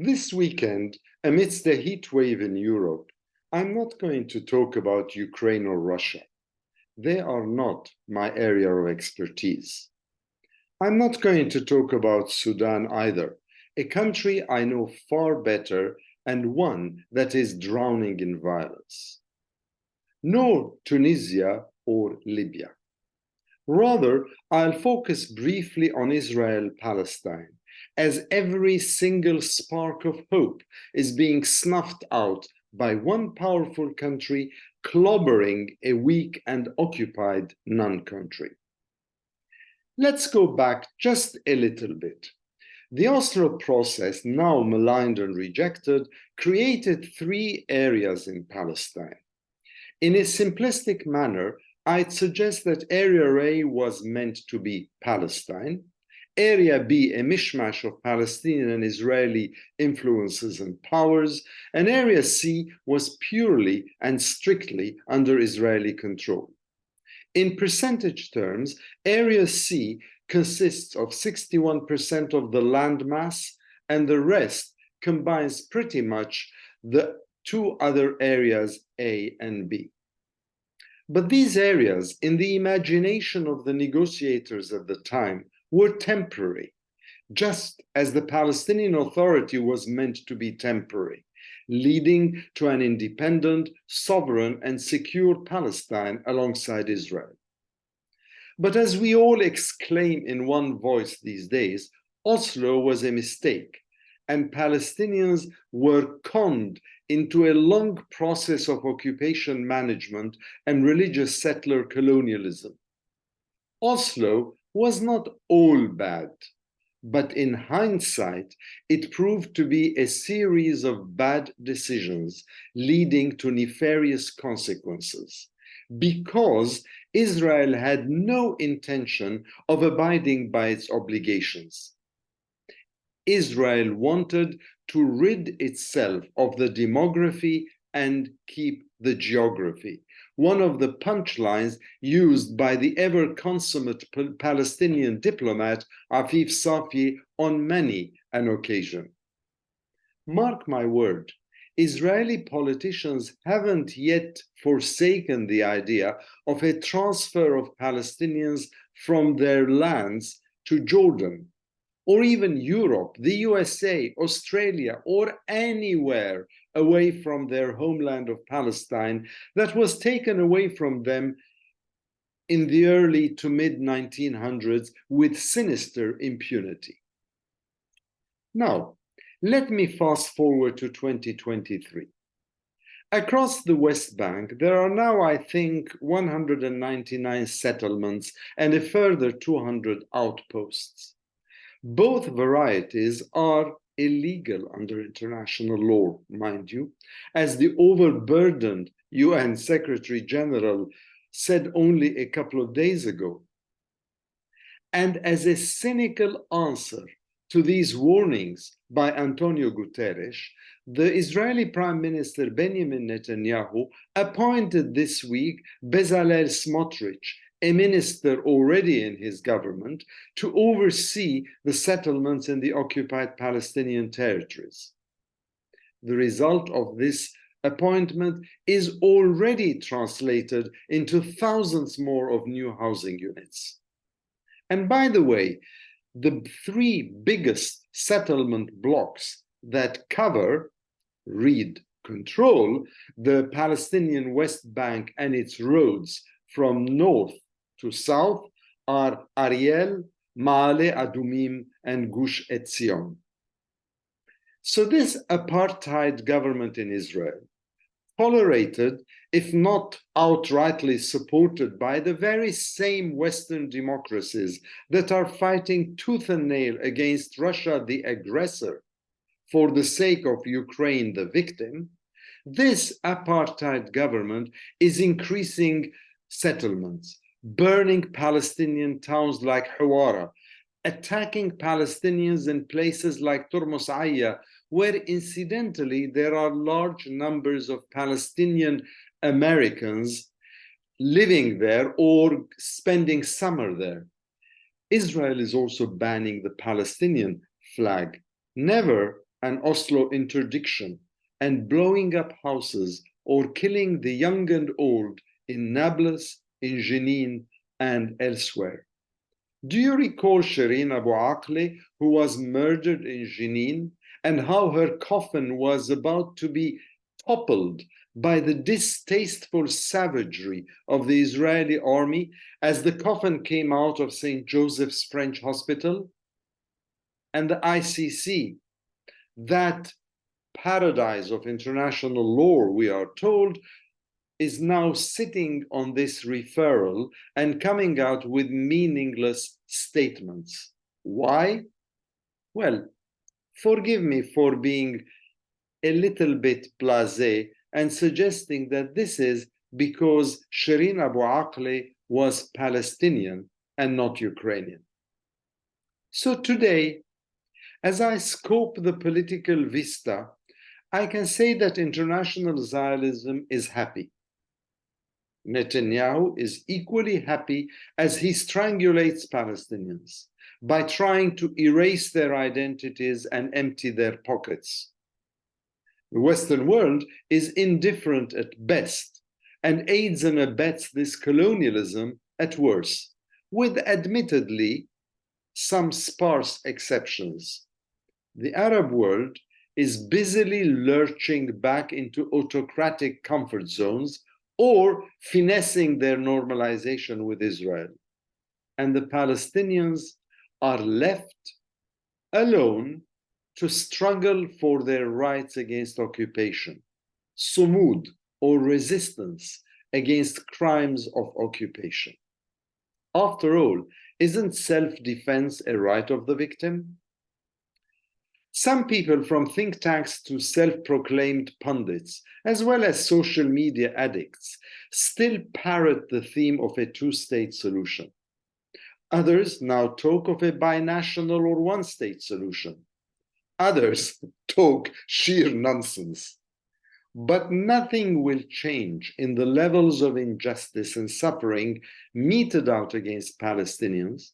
This weekend, amidst the heat wave in Europe, I'm not going to talk about Ukraine or Russia. They are not my area of expertise. I'm not going to talk about Sudan either, a country I know far better and one that is drowning in violence. Nor Tunisia or Libya. Rather, I'll focus briefly on Israel-Palestine, as every single spark of hope is being snuffed out by one powerful country clobbering a weak and occupied non-country. Let's go back just a little bit. The Oslo process, now maligned and rejected, created three areas in Palestine. In a simplistic manner, I'd suggest that Area A was meant to be Palestine, Area B a mishmash of Palestinian and Israeli influences and powers, and Area C was purely and strictly under Israeli control. In percentage terms, Area C consists of 61% of the landmass, and the rest combines pretty much the two other areas, A and B. But these areas, in the imagination of the negotiators at the time, were temporary, just as the Palestinian Authority was meant to be temporary, leading to an independent, sovereign, and secure Palestine alongside Israel. But as we all exclaim in one voice these days, Oslo was a mistake, and Palestinians were conned into a long process of occupation management and religious settler colonialism. Oslo was not all bad, but in hindsight, it proved to be a series of bad decisions leading to nefarious consequences, because Israel had no intention of abiding by its obligations. Israel wanted to rid itself of the demography and keep the geography, one of the punchlines used by the ever-consummate Palestinian diplomat Afif Safi on many an occasion. Mark my word, Israeli politicians haven't yet forsaken the idea of a transfer of Palestinians from their lands to Jordan, or even Europe, the USA, Australia, or anywhere away from their homeland of Palestine that was taken away from them in the early to mid-1900s with sinister impunity. Now, let me fast forward to 2023. Across the West Bank, there are now, I think, 199 settlements and a further 200 outposts. Both varieties are illegal under international law, mind you, as the overburdened UN Secretary General said only a couple of days ago. And as a cynical answer to these warnings by Antonio Guterres, the Israeli Prime Minister Benjamin Netanyahu appointed this week Bezalel Smotrich, a minister already in his government, to oversee the settlements in the occupied Palestinian territories. The result of this appointment is already translated into thousands more of new housing units. And by the way, the three biggest settlement blocks that cover, read, control the Palestinian West Bank and its roads from north to south are Ariel, Ma'ale Adumim, and Gush Etzion. So this apartheid government in Israel, tolerated, if not outrightly supported by the very same Western democracies that are fighting tooth and nail against Russia, the aggressor, for the sake of Ukraine, the victim, this apartheid government is increasing settlements, burning Palestinian towns like Hawara, attacking Palestinians in places like Turmus Aya, where incidentally there are large numbers of Palestinian Americans living there or spending summer there. Israel is also banning the Palestinian flag, never an Oslo interdiction, and blowing up houses or killing the young and old in Nablus, in Jenin, and elsewhere. Do you recall Shireen Abu Akleh, who was murdered in Jenin, and how her coffin was about to be toppled by the distasteful savagery of the Israeli army as the coffin came out of St. Joseph's French Hospital? And the ICC, that paradise of international law, we are told, is now sitting on this referral and coming out with meaningless statements. Why? Well, forgive me for being a little bit blasé and suggesting that this is because Shireen Abu Akleh was Palestinian and not Ukrainian. So today, as I scope the political vista, I can say that international Zionism is happy. Netanyahu is equally happy as he strangulates Palestinians by trying to erase their identities and empty their pockets. The Western world is indifferent at best and aids and abets this colonialism at worst, with admittedly some sparse exceptions. The Arab world is busily lurching back into autocratic comfort zones or finessing their normalization with Israel. And the Palestinians are left alone to struggle for their rights against occupation, sumud, or resistance against crimes of occupation. After all, isn't self-defense a right of the victim? Some people, from think tanks to self-proclaimed pundits, as well as social media addicts, still parrot the theme of a two-state solution. Others now talk of a binational or one-state solution. Others talk sheer nonsense. But nothing will change in the levels of injustice and suffering meted out against Palestinians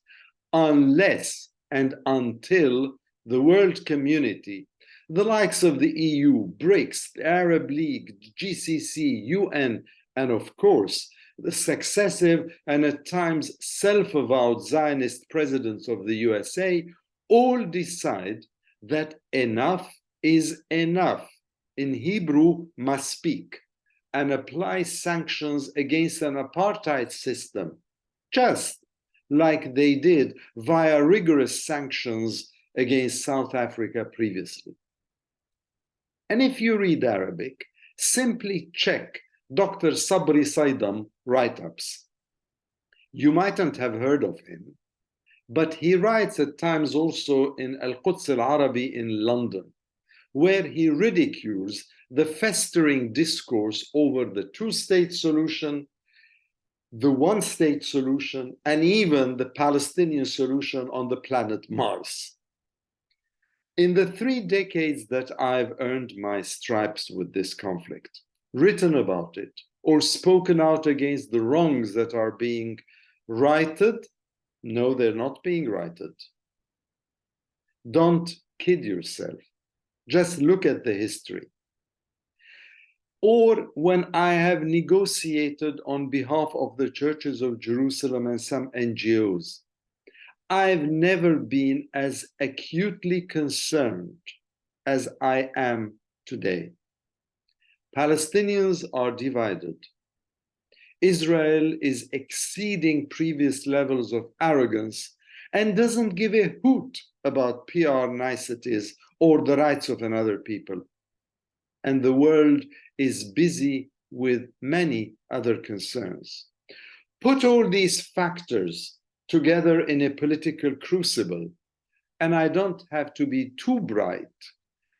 unless and until the world community, the likes of the EU, BRICS, the Arab League, GCC, UN, and of course, the successive and at times self-avowed Zionist presidents of the USA, all decide that enough is enough, in Hebrew, maspik, and apply sanctions against an apartheid system, just like they did via rigorous sanctions against South Africa previously. And if you read Arabic, simply check Dr. Sabri Saidam write-ups. You mightn't have heard of him, but he writes at times also in Al-Quds Al-Arabi in London, where he ridicules the festering discourse over the two-state solution, the one-state solution, and even the Palestinian solution on the planet Mars. In the 3 decades that I've earned my stripes with this conflict, written about it, or spoken out against the wrongs that are being righted, no, they're not being righted. Don't kid yourself. Just look at the history. Or when I have negotiated on behalf of the churches of Jerusalem and some NGOs, I've never been as acutely concerned as I am today. Palestinians are divided. Israel is exceeding previous levels of arrogance and doesn't give a hoot about PR niceties or the rights of another people. And the world is busy with many other concerns. Put all these factors together in a political crucible, and I don't have to be too bright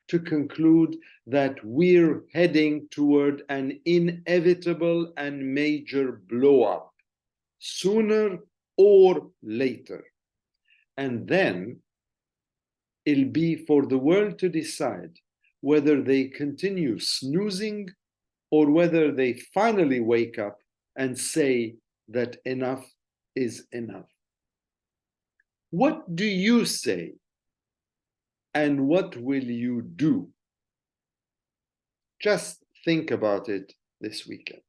to conclude that we're heading toward an inevitable and major blow-up, sooner or later. And then it'll be for the world to decide whether they continue snoozing or whether they finally wake up and say that enough is enough. What do you say And what will you do? Just think about it this weekend.